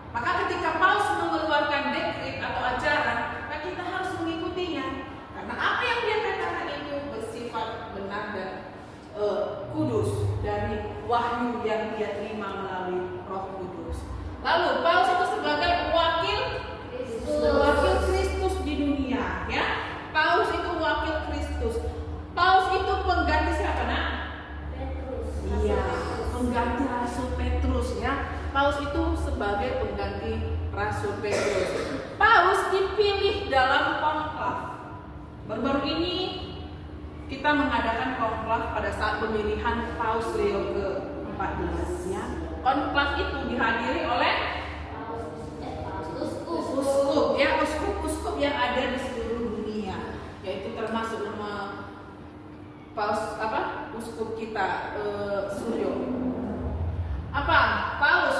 Maka ketika Paus mengeluarkan dekret atau ajaran, maka kita harus mengikutinya. Karena apa? survei terus. Paus dipilih dalam konklav. Baru-baru ini kita mengadakan konklav pada saat pemilihan Paus Leo ke-14 ya. Konklav itu dihadiri oleh uskup yang ada di seluruh dunia, yaitu termasuk nama Paus uskup kita Suryo. Paus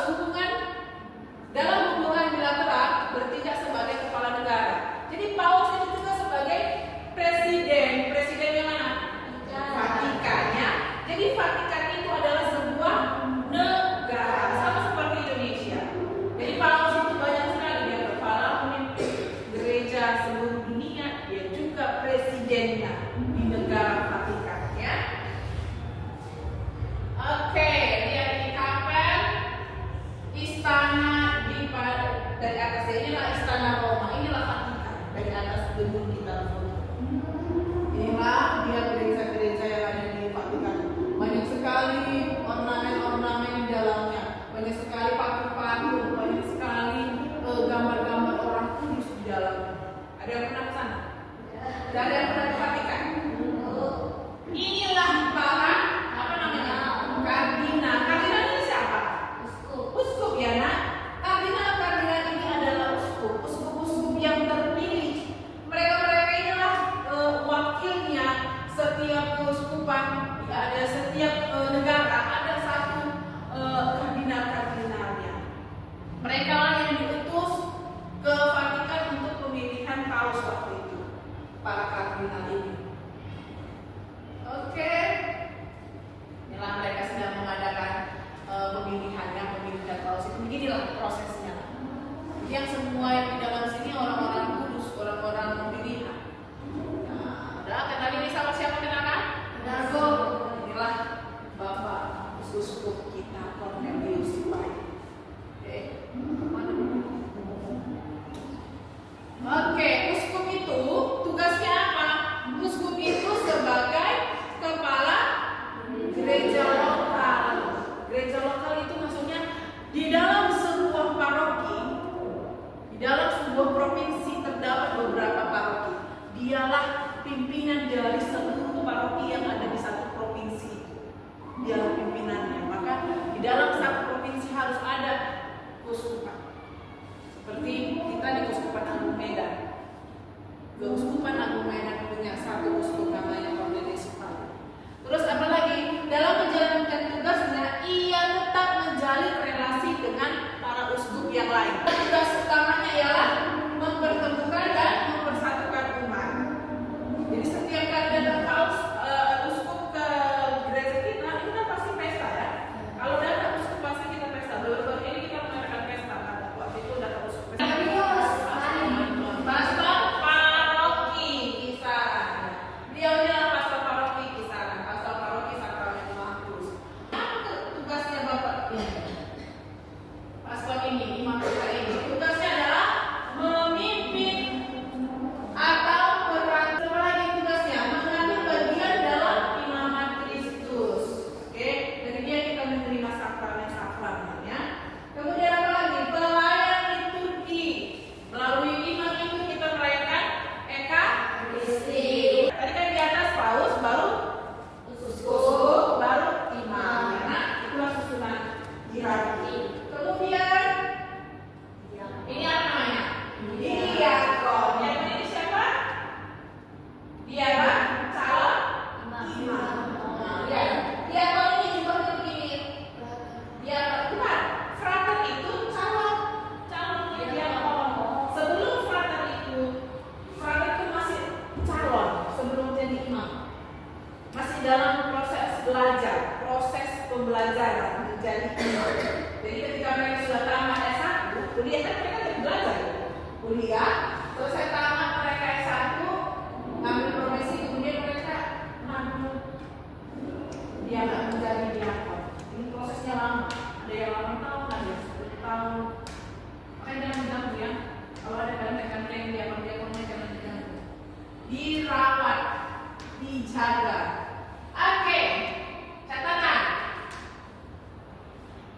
dalam hubungan bilateral bertindak sebagai kepala negara. Jadi Paus itu juga sebagai presiden yang mana? Vatikan ya. Jadi Vatikan itu adalah sebuah negara sama seperti Indonesia. Jadi Paus itu banyak sekali, dia kepala pemimpin gereja seluruh dunia, dia juga presidennya di negara Vatikan ya. Oke, lihat ini kapel, istana dari atas, inilah istana Roma, inilah Vatikan dari atas gedung kita. Inilah dia gereja-gereja yang ada di Vatikan. Banyak sekali ornamen-ornamen di dalamnya, banyak sekali patung-patung, banyak sekali gambar-gambar orang kudus di dalamnya. Ada yang pernah ke sana? Tidak ada yang pernah ke Vatikan? Inilah para kardinal. Kardinal ini siapa? Uskup ya nak. Kardinal ini adalah uskup yang terpilih. Mereka inilah wakilnya setiap keuskupan. Ada setiap negara ada satu kardinalnya. Mereka lah yang diutus ke Vatikan untuk pemilihan paus waktu itu. Para kardinal ini. Oke. Inilah mereka sedang mengadakan pemilihan paus itu. Beginilah prosesnya. Yang semua yang di dalam sini orang-orang kudus, orang-orang pilihan. Nah, udah kenal ini sama siapa kenalan? Dargo. Inilah Bapak uskup kita Cornelius Sipai. Oke, uskup itu tugasnya apa? Uskup itu sebagai kepala gereja lokal. Gereja lokal itu maksudnya di dalam sebuah paroki, di dalam sebuah provinsi terdapat beberapa paroki. Dialah pimpinan dari seluruh paroki yang ada di satu provinsi. Dialah pimpinannya. Maka di dalam satu provinsi harus ada keuskupan. Seperti kita di Keuskupan Agung Medan. Keuskupan Agung Medan punya satu uskup namanya Cornelius Sipai. Terus apa lagi? Dalam menjalankan tugasnya, ia tetap menjalin relasi dengan para uskup yang lain. Tugas utamanya ialah mempertemukan dan mempersatukan umat. Jadi setiap kali datang paus uskup ke gereja kita, itu kan pasti pesta ya. Kalau datang uskup pasti kita pesta. Baru-baru ini kita mengadakan pesta. Waktu itu datang uskup pesta. Pastor paroki Kisaran. Dia adalah pastor paroki Kisaran. Pastor paroki Sakrament Markus. Apa tugasnya Bapak? Pastor ini, imam kita ini, tugasnya adalah memimpin atau apa lagi tugasnya? Mengambil bagian dalam imamat Kristus. Oke, dari dia kita menerima sakramen ya. Kemudian apa lagi? Pelayan liturgi. Melalui imam itu kita merayakan Ekaristi. Tadi kan di atas paus, baru uskup, baru imam. Karena itulah susunan hierarki. Kemudian ini apa namanya? Diakon. Yang ini siapa? Dia calon imam. Ya, diakon ini juga terpilih. Dia bukan. Frater itu calon diakon. Sebelum frater itu masih calon sebelum jadi imam. Masih dalam proses belajar, proses pembelajaran menjadi imam. Jadi ketika mereka sudah tamat S1, kuliah kan mereka lagi belajar. Kuliah, selesai tamat mereka S1, ngambil profesi, kemudian mereka ngambil dia akan menjadi diakon. Ini prosesnya lama. Ada yang 8 tahun, ada yang 10 tahun. Makanya jangan diganggu ya. Kalau ada ganteng-ganteng diakon-diakonnya jangan diganggu. Dirawat, dijaga. Oke, catatan.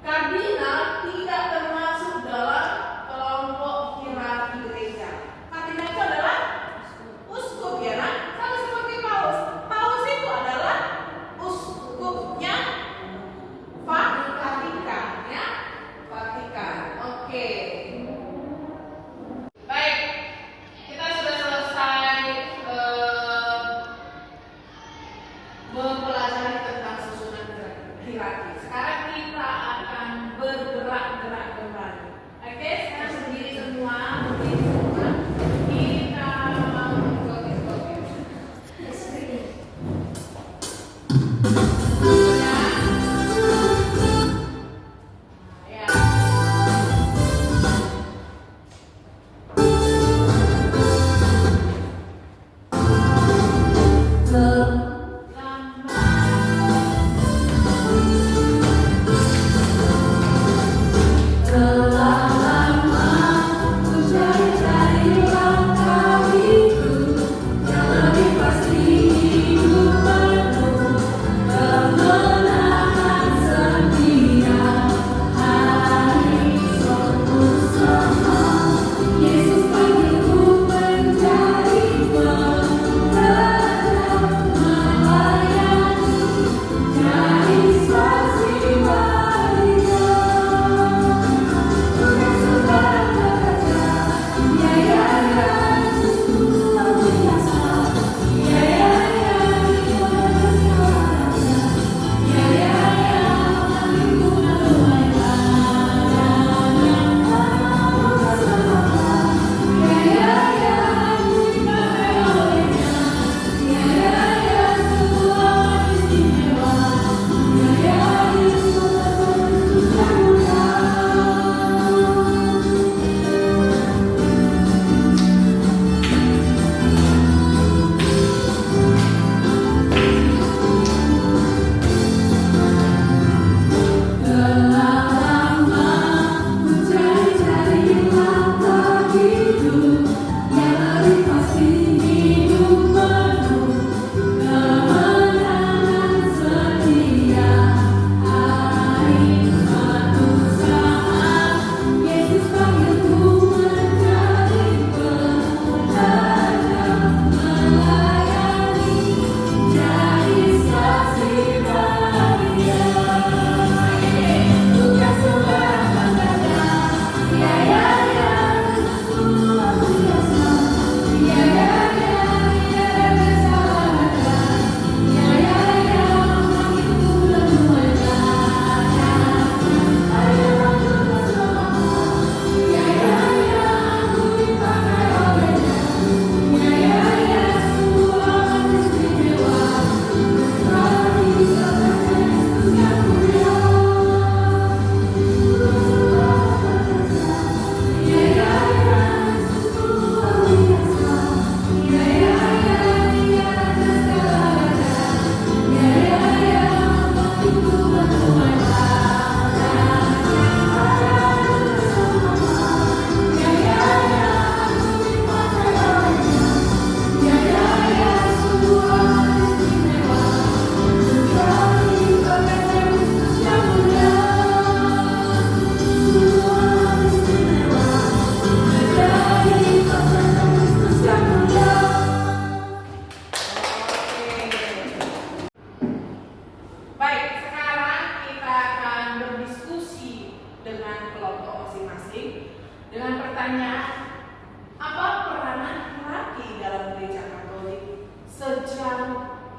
Kardinal tidak termasuk dalam kelompok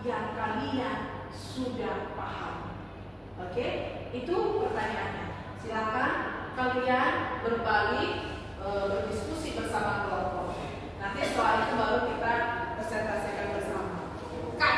yang kalian sudah paham? Oke, itu pertanyaannya. Silakan kalian berbalik, berdiskusi bersama kelompok. Nanti setelah itu baru kita presentasikan bersama. Kak.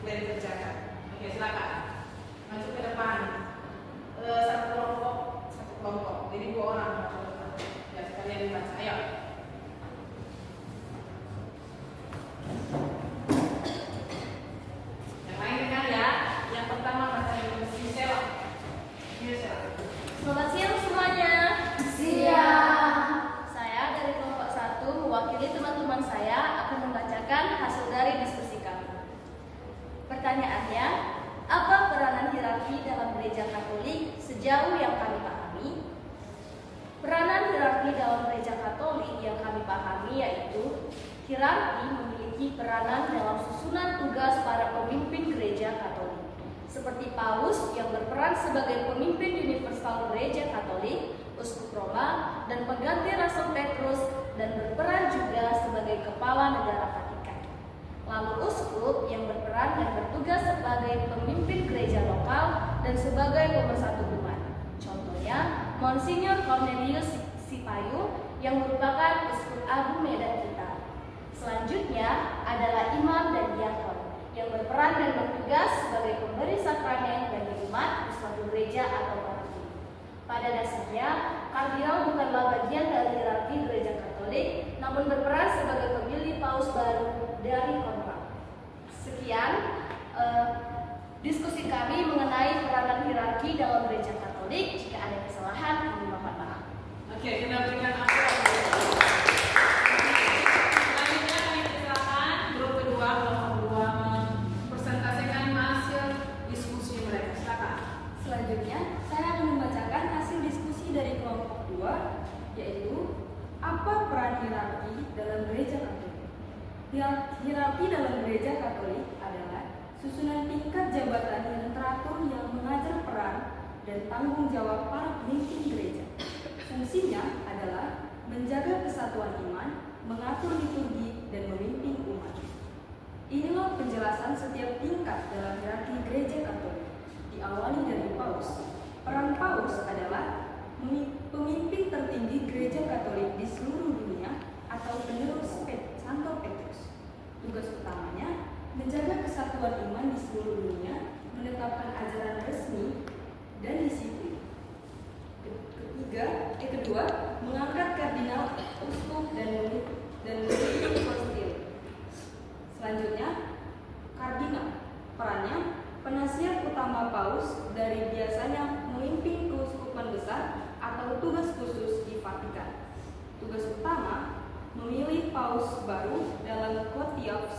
kita dikerjakan. Oke, silakan maju ke depan. Satu kelompok. Jadi 2 orang maju ke depan. Ya, sekalian dibaca. Ayo. Yang lain dengar ya. Yang pertama baca dulu Sela. Selamat siang semuanya. Siang. Saya dari kelompok 1 mewakili teman-teman saya akan membacakan hasil dari diskusi kami. Pertanyaannya, apa peranan hierarki dalam gereja Katolik sejauh yang kami pahami? Peranan hierarki dalam gereja Katolik yang kami pahami yaitu hierarki memiliki peranan dalam susunan tugas para pemimpin gereja Katolik. Seperti Paus yang berperan sebagai pemimpin universal gereja Katolik, Uskup Roma, dan pengganti Rasul Petrus, dan berperan juga sebagai kepala negara Vatikan. Lalu Uskup yang berperan dan bertugas sebagai pemimpin gereja lokal dan sebagai pemersatu umat. Contohnya, Monsignor Cornelius Sipayu yang merupakan Uskup Agung Medan kita. Selanjutnya adalah imam dan diakon yang berperan dan bertugas sebagai pemberi sakramen bagi umat di suatu gereja atau paroki. Pada dasarnya, kardinal bukanlah bagian dari hierarki gereja Katolik, namun berperan sebagai pemilih paus baru dari konklave. Sekian diskusi kami mengenai peranan hierarki dalam gereja Katolik. Jika ada kesalahan, kami mohon maaf. Oke, kita berikan aplaus. Selanjutnya kami persilakan grup kedua, kelompok 2 presentasikan hasil diskusi mereka. Silakan. Selanjutnya, saya akan membacakan hasil diskusi dari kelompok 2, yaitu apa peran hierarki dalam gereja Katolik. Hierarki dalam gereja Katolik adalah susunan tingkat jabatan yang teratur yang mengajar peran dan tanggung jawab para pemimpin gereja. Fungsinya adalah menjaga kesatuan iman, mengatur liturgi, dan memimpin umat. Inilah penjelasan setiap tingkat dalam hierarki gereja Katolik. Diawali dari Paus. Peran Paus adalah pemimpin tertinggi gereja Katolik di seluruh dunia atau penerus Santo Petrus. Tugas utamanya menjaga kesatuan iman di seluruh dunia, menetapkan ajaran resmi dan disiplin. Kedua, mengangkat kardinal, uskup, dan memimpin konstil. Selanjutnya, kardinal. Perannya penasihat utama paus dari biasanya memimpin keuskupan besar atau tugas khusus di Vatikan. Tugas utama memilih paus baru dalam kotiaf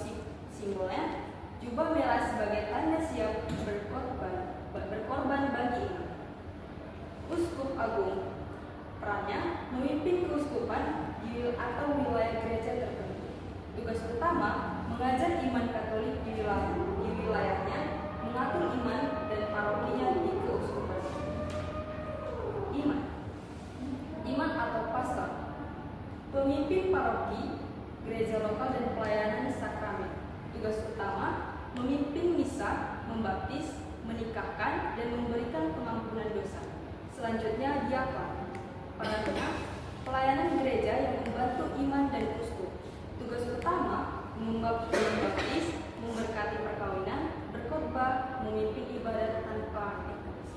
simbolnya jubah merah sebagai tanda siap berkorban bagi iman. Uskup Agung. Perannya memimpin keuskupan atau wilayah gereja tertentu. Tugas utama mengajar iman Katolik di wilayahnya, mengatur iman dan parokinya di keuskupan. Iman atau pastor. Pemimpin paroki, gereja lokal dan pelayanan sakramen. Tugas utama memimpin misa, membaptis, menikahkan dan memberikan pengampunan dosa. Selanjutnya diakon. Perannya pelayanan gereja yang membantu iman dan uskup. Tugas utama membaptis, memberkati perkawinan, berkhotbah, memimpin ibadat tanpa etis.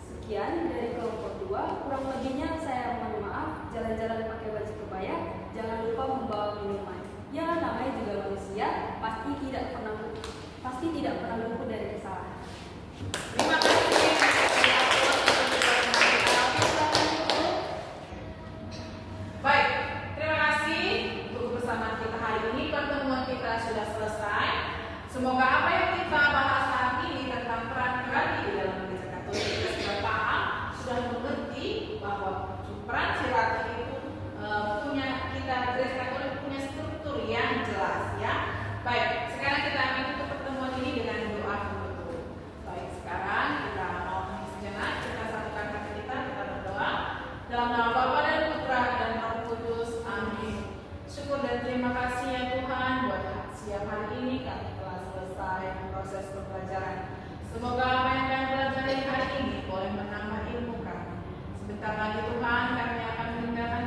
Sekian dari kelompok 2. Kurang lebihnya saya mohon maaf. Jalan-jalan pakai baju kebaya, jangan lupa membawa minuman. Ya, namanya juga manusia, pasti tidak pernah luput dari kesalahan. Terima kasih. Baik, terima kasih untuk kebersamaan kita hari ini. Pertemuan kita sudah selesai. Semoga apa yang kita bahas hari ini tentang peran hierarki di dalam gereja Katolik kita sudah paham, sudah mengerti bahwa peran hierarki itu gereja Katolik punya struktur yang jelas, ya. Baik, sekarang kita akan tutup pertemuan ini dengan doa penutup. Baik, sekarang kita mau sejenak, kita satukan hati kita berdoa dalam nama Bapa dan Putra dan Roh Kudus. Amin. Syukur dan terima kasih ya Tuhan buat siang hari ini kami telah selesai proses pembelajaran. Semoga apa yang kami pelajari hari ini boleh menambah ilmu kami. Sebentar lagi Tuhan kami akan meninggalkan